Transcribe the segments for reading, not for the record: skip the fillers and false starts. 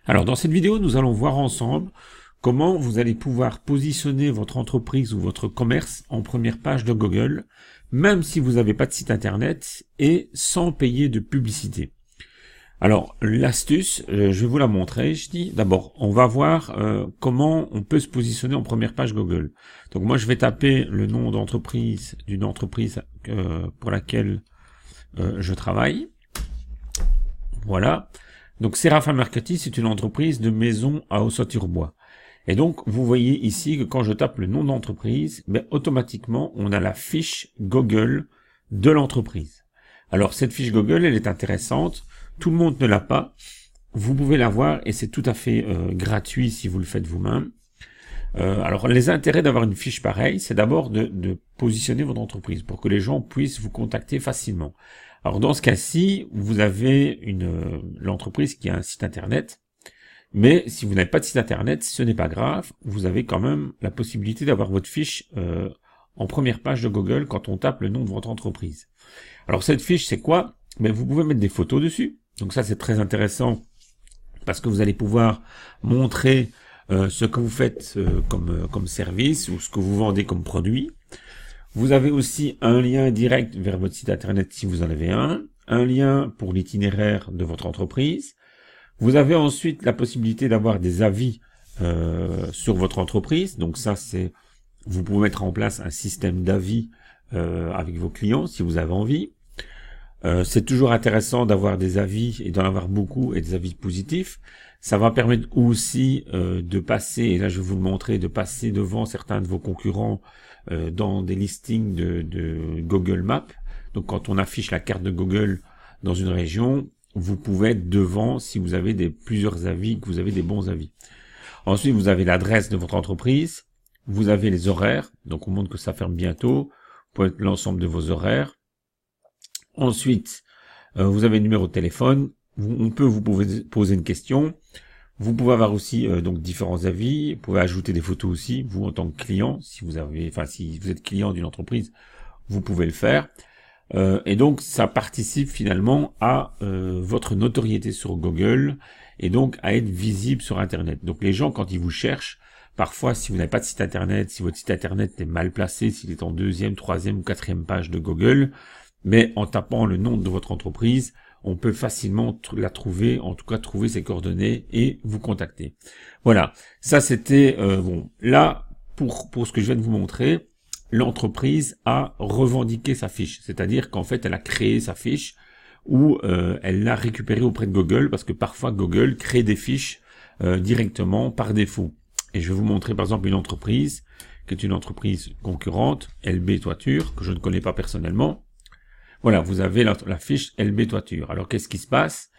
Alors dans cette vidéo, nous allons voir ensemble comment vous allez pouvoir positionner votre entreprise ou votre commerce en première page de Google, même si vous n'avez pas de site internet et sans payer de publicité. Alors l'astuce, je vais vous la montrer. Je dis d'abord, on va voir comment on peut se positionner en première page Google. Donc moi je vais taper le nom d'entreprise d'une entreprise pour laquelle je travaille. Voilà. Donc Séraphin Marketing, c'est une entreprise de maison à Haut-Saint-Urbois. Et donc, vous voyez ici que quand je tape le nom d'entreprise, automatiquement, on a la fiche Google de l'entreprise. Alors, cette fiche Google, elle est intéressante. Tout le monde ne l'a pas. Vous pouvez la voir et c'est tout à fait gratuit si vous le faites vous-même. Alors, les intérêts d'avoir une fiche pareille, c'est d'abord de positionner votre entreprise pour que les gens puissent vous contacter facilement. Alors, dans ce cas-ci, vous avez l'entreprise qui a un site internet. Mais si vous n'avez pas de site internet, ce n'est pas grave, vous avez quand même la possibilité d'avoir votre fiche en première page de Google quand on tape le nom de votre entreprise. Alors cette fiche, c'est quoi? Vous pouvez mettre des photos dessus, donc ça c'est très intéressant parce que vous allez pouvoir montrer ce que vous faites comme service ou ce que vous vendez comme produit. Vous avez aussi un lien direct vers votre site internet si vous en avez un lien pour l'itinéraire de votre entreprise. Vous avez ensuite la possibilité d'avoir des avis sur votre entreprise. Donc ça, vous pouvez mettre en place un système d'avis avec vos clients si vous avez envie. C'est toujours intéressant d'avoir des avis et d'en avoir beaucoup et des avis positifs. Ça va permettre aussi de passer, et là je vais vous le montrer, de passer devant certains de vos concurrents dans des listings de Google Maps. Donc quand on affiche la carte de Google dans une région, vous pouvez être devant si vous avez plusieurs avis, que vous avez des bons avis. Ensuite, vous avez l'adresse de votre entreprise. Vous avez les horaires. Donc, on montre que ça ferme bientôt. Vous pouvez mettre l'ensemble de vos horaires. Ensuite, vous avez le numéro de téléphone. Vous pouvez poser une question. Vous pouvez avoir aussi donc différents avis. Vous pouvez ajouter des photos aussi. Vous, en tant que client, si vous êtes client d'une entreprise, vous pouvez le faire. Et donc ça participe finalement à votre notoriété sur Google et donc à être visible sur Internet. Donc les gens, quand ils vous cherchent, parfois si vous n'avez pas de site Internet, si votre site Internet est mal placé, s'il est en deuxième, troisième ou quatrième page de Google, mais en tapant le nom de votre entreprise, on peut facilement la trouver, en tout cas trouver ses coordonnées et vous contacter. Voilà, ça c'était bon. Là, pour ce que je viens de vous montrer, l'entreprise a revendiqué sa fiche, c'est-à-dire qu'en fait elle a créé sa fiche ou elle l'a récupérée auprès de Google parce que parfois Google crée des fiches directement par défaut. Et je vais vous montrer par exemple une entreprise qui est une entreprise concurrente, LB Toiture, que je ne connais pas personnellement. Voilà, vous avez la fiche LB Toiture. Alors qu'est-ce qui se passe?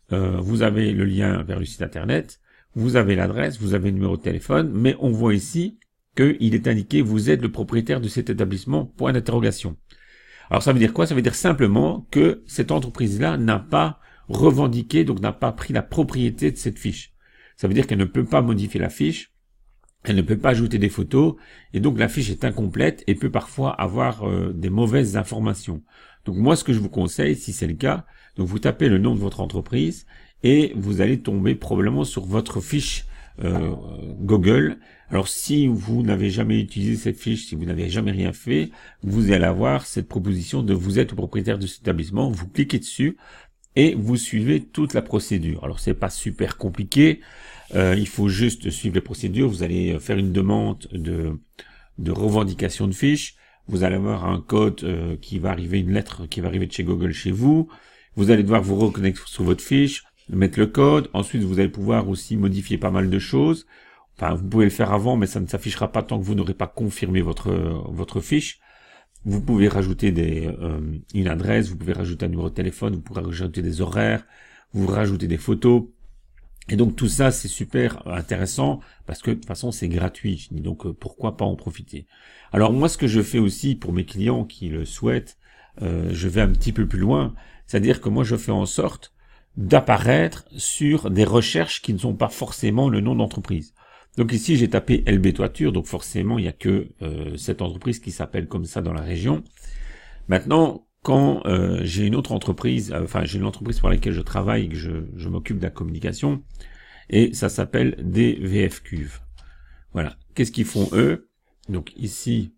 Vous avez le lien vers le site internet, vous avez l'adresse, vous avez le numéro de téléphone, mais on voit ici qu'il est indiqué, vous êtes le propriétaire de cet établissement, point d'interrogation. Alors ça veut dire quoi? Ça veut dire simplement que cette entreprise-là n'a pas revendiqué, donc n'a pas pris la propriété de cette fiche. Ça veut dire qu'elle ne peut pas modifier la fiche, elle ne peut pas ajouter des photos, et donc la fiche est incomplète et peut parfois avoir des mauvaises informations. Donc moi ce que je vous conseille, si c'est le cas, donc vous tapez le nom de votre entreprise, et vous allez tomber probablement sur votre fiche Google. Alors si vous n'avez jamais utilisé cette fiche, si vous n'avez jamais rien fait, vous allez avoir cette proposition de vous êtes le propriétaire de cet établissement, vous cliquez dessus et vous suivez toute la procédure. Alors c'est pas super compliqué, il faut juste suivre les procédures. Vous allez faire une demande de revendication de fiche, vous allez avoir un code qui va arriver, une lettre qui va arriver de chez Google chez vous, vous allez devoir vous reconnecter sur votre fiche, mettre le code, ensuite vous allez pouvoir aussi modifier pas mal de choses. Enfin, vous pouvez le faire avant, mais ça ne s'affichera pas tant que vous n'aurez pas confirmé votre fiche. Vous pouvez rajouter une adresse, vous pouvez rajouter un numéro de téléphone, vous pouvez rajouter des horaires, vous rajoutez des photos. Et donc tout ça, c'est super intéressant parce que de toute façon, c'est gratuit. Donc pourquoi pas en profiter. Alors moi, ce que je fais aussi pour mes clients qui le souhaitent, je vais un petit peu plus loin. C'est-à-dire que moi, je fais en sorte d'apparaître sur des recherches qui ne sont pas forcément le nom d'entreprise. Donc ici, j'ai tapé LB Toiture, donc forcément, il n'y a que cette entreprise qui s'appelle comme ça dans la région. Maintenant, quand j'ai une autre entreprise, j'ai une entreprise pour laquelle je travaille et que je m'occupe de la communication, et ça s'appelle des VFQ. Voilà. Qu'est-ce qu'ils font eux? Donc ici,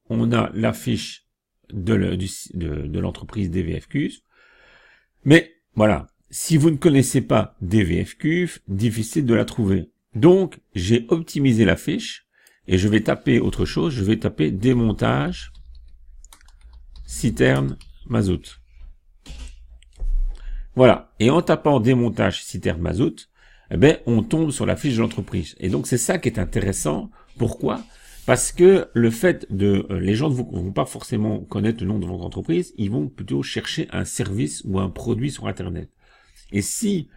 on a la fiche de l'entreprise DVFQ. Mais voilà, si vous ne connaissez pas DVFQ, difficile de la trouver. Donc, j'ai optimisé la fiche et je vais taper autre chose. Je vais taper démontage citerne mazout. Voilà. Et en tapant démontage citerne mazout, eh ben, on tombe sur la fiche de l'entreprise. Et donc, c'est ça qui est intéressant. Pourquoi? Parce que le fait les gens ne vont pas forcément connaître le nom de votre entreprise, ils vont plutôt chercher un service ou un produit sur Internet. Et si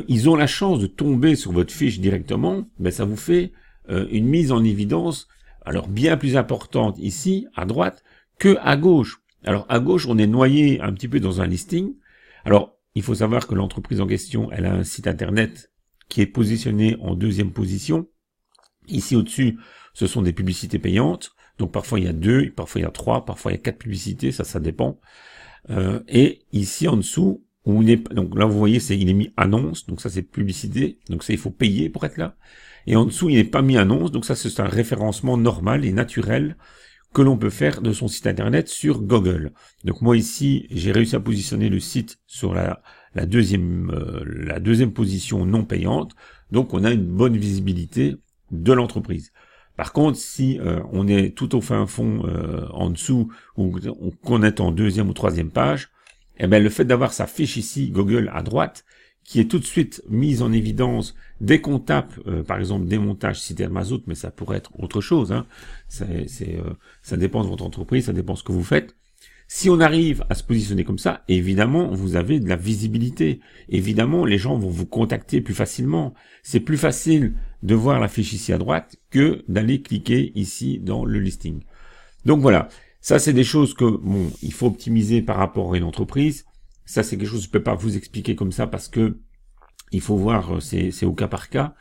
ils ont la chance de tomber sur votre fiche directement, ben ça vous fait une mise en évidence, alors bien plus importante ici à droite que à gauche. Alors à gauche, on est noyé un petit peu dans un listing. Alors il faut savoir que l'entreprise en question, elle a un site Internet qui est positionné en deuxième position. Ici au-dessus, ce sont des publicités payantes. Donc parfois il y a 2, parfois il y a 3, parfois il y a 4 publicités, ça dépend. Et ici en dessous, où donc là vous voyez, il est mis annonce, donc ça c'est publicité, donc ça il faut payer pour être là. Et en dessous il n'est pas mis annonce, donc ça c'est un référencement normal et naturel que l'on peut faire de son site internet sur Google. Donc moi ici j'ai réussi à positionner le site sur la deuxième position non payante, donc on a une bonne visibilité de l'entreprise. Par contre, si on est tout au fin fond en dessous, ou qu'on est en deuxième ou troisième page, eh ben le fait d'avoir sa fiche ici, Google à droite, qui est tout de suite mise en évidence dès qu'on tape, par exemple, démontage citerne mazout, mais ça pourrait être autre chose, hein. Ça dépend de votre entreprise, ça dépend de ce que vous faites. Si on arrive à se positionner comme ça, évidemment, vous avez de la visibilité. Évidemment, les gens vont vous contacter plus facilement. C'est plus facile de voir la fiche ici à droite que d'aller cliquer ici dans le listing. Donc voilà, ça c'est des choses que, bon, il faut optimiser par rapport à une entreprise. Ça c'est quelque chose que je peux pas vous expliquer comme ça parce que il faut voir, c'est au cas par cas.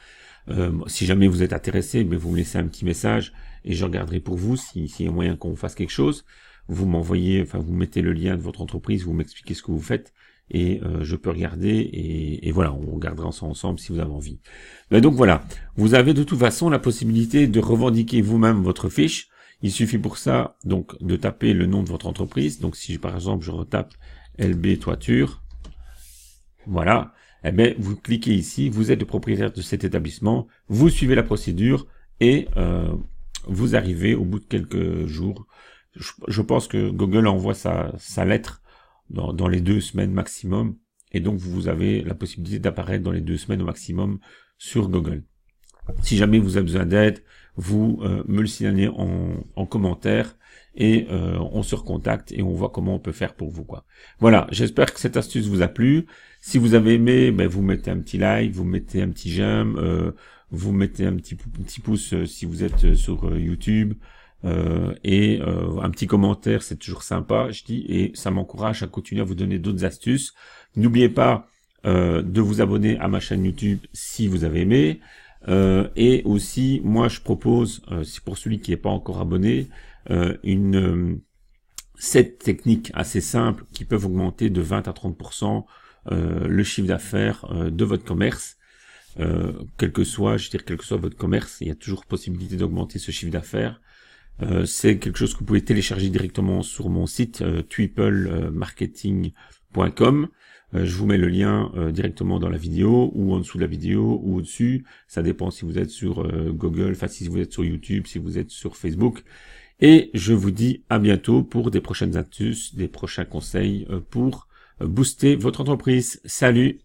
Si jamais vous êtes intéressé, mais vous me laissez un petit message et je regarderai pour vous s'il y a moyen qu'on fasse quelque chose. Vous m'envoyez, enfin vous mettez le lien de votre entreprise, vous m'expliquez ce que vous faites et je peux regarder et voilà, on regardera ça ensemble si vous avez envie. Mais donc voilà, vous avez de toute façon la possibilité de revendiquer vous-même votre fiche. Il suffit pour ça donc de taper le nom de votre entreprise. Donc si par exemple je retape LB Toiture, voilà, eh bien vous cliquez ici, vous êtes le propriétaire de cet établissement, vous suivez la procédure et vous arrivez au bout de quelques jours. Je pense que Google envoie sa lettre dans les 2 semaines maximum. Et donc, vous avez la possibilité d'apparaître dans les 2 semaines au maximum sur Google. Si jamais vous avez besoin d'aide, vous me le signalez en commentaire et on se recontacte et on voit comment on peut faire pour vous, quoi. Voilà, j'espère que cette astuce vous a plu. Si vous avez aimé, ben, vous mettez un petit like, vous mettez un petit j'aime, vous mettez un petit pouce si vous êtes sur YouTube. Et un petit commentaire, c'est toujours sympa, je dis, et ça m'encourage à continuer à vous donner d'autres astuces. N'oubliez pas de vous abonner à ma chaîne YouTube si vous avez aimé. Et aussi, moi, je propose, si pour celui qui n'est pas encore abonné, 7 techniques assez simples qui peuvent augmenter de 20 à 30% le chiffre d'affaires de votre commerce. Quel que soit votre commerce, il y a toujours possibilité d'augmenter ce chiffre d'affaires. C'est quelque chose que vous pouvez télécharger directement sur mon site triplemarketing.com. Je vous mets le lien directement dans la vidéo ou en dessous de la vidéo ou au-dessus. Ça dépend si vous êtes sur Google, enfin si vous êtes sur YouTube, si vous êtes sur Facebook. Et je vous dis à bientôt pour des prochaines astuces, des prochains conseils pour booster votre entreprise. Salut!